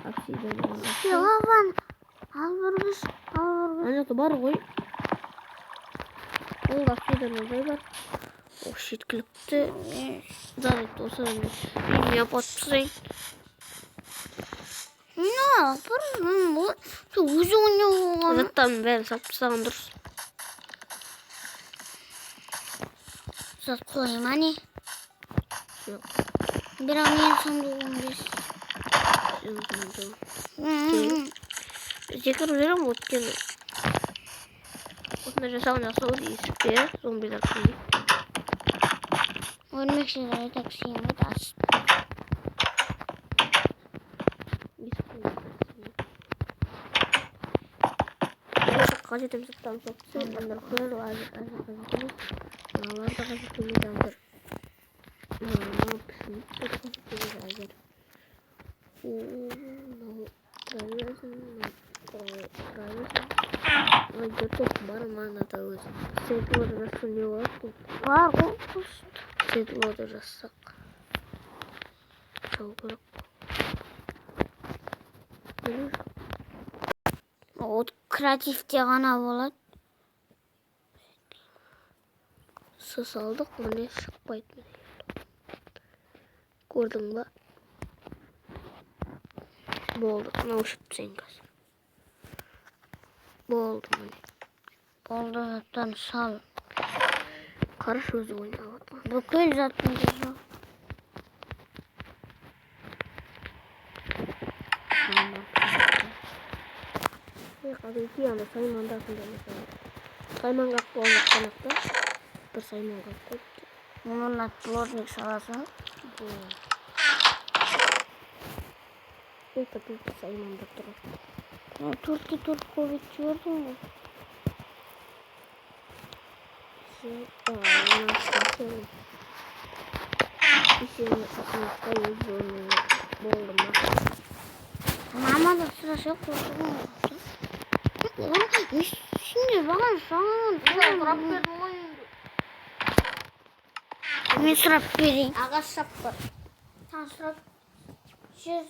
Лаван. Ал барбыз. Анакы бар ғой. Ол обсидиан олдай бар. О, шеткілікті. Заректі осы мен апат тұрайын. Өзі ойнауға. Заттарын бәрін салып тастаған дұрыс. Зат қойма не? Жоқ. Бірақ мен сондығым бес. Зекір берем өткен. Осында жасауын жасау есікте зомбилар күндей. Ölmekшілер таксиімді асып. Қажет емсік тамсоқсы, андар көрі әзір. Алар да қажет еміз әзір. Ой, дұртоқ бар маңнада өзі. Светлоды жасу не болады? Бар ғой. Светлоды жассақ. Жау керек. От креативте ғана болады. Сыз алдық, міне шықпайды. Көрдің ба? Болды, мынау шықты сен қазір. Болды міне. Болды заттан сал. Қараш өзі ойнап отыр. Бүкіл заттың жол. Қазіргі анда саймандасында mesela. Сайманға қолын қанақта. Бір сайманға қойыпты. Оның плотник саласың. Это тут сайманда тұрады. Турки көбет жібердің бе? Сені сақынақта өз ойнауы болды ма? Мамада сұраса қосығын қосты. Şimdi bana sana Сұрап бердім ғой енді. мен сұрап берейін. Ағаш шаппыр. Sen сұрап жүз.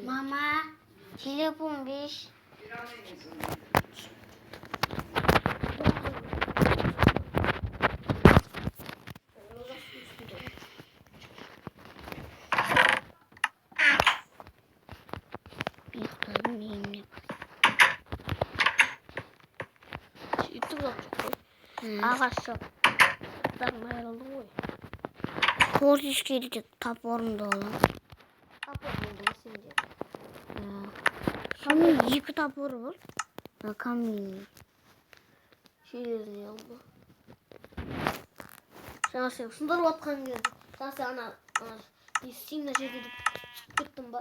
Mama, telefon 5. Yıktırdım yiyeyim. Сөйтіп жатыр ғой. Ағаш шап. Тағын айырылды ғой. Кордишкері де тапорымды olan. Тапор болды ғой сенде. Камин 2 тапоры бар. Камин. Железіне алды. Жаңа сен сындырып атқан кезде. Жаңа сен ана симна жерде шығып кеттің ба?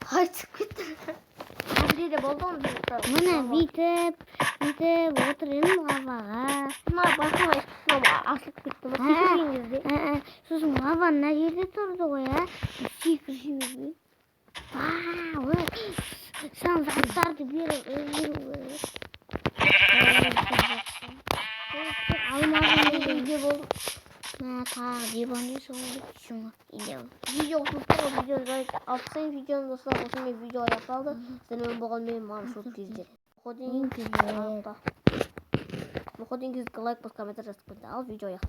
Қайтып кеттің. Әнде де болды оны бұйықтар. Мына бүйтіп отырым лаваға. Мына байқамай асылып кетті ма? Секірген кезде. Сосын лава мына жерде тұрды ғой, а? Секірген кезде. Сен заттарды беріп өзгеру. Алмағын үйде болды. Тағы дебанды соңғы шыңы. Видео ұсыныстағы видеоны алсаң видеоны достар осымен видео аяқталды. Сіздермен болған мен маршрут кезде. Мұходен кезде лайк бас комментар жазып қойды. Ал видео аяқталды.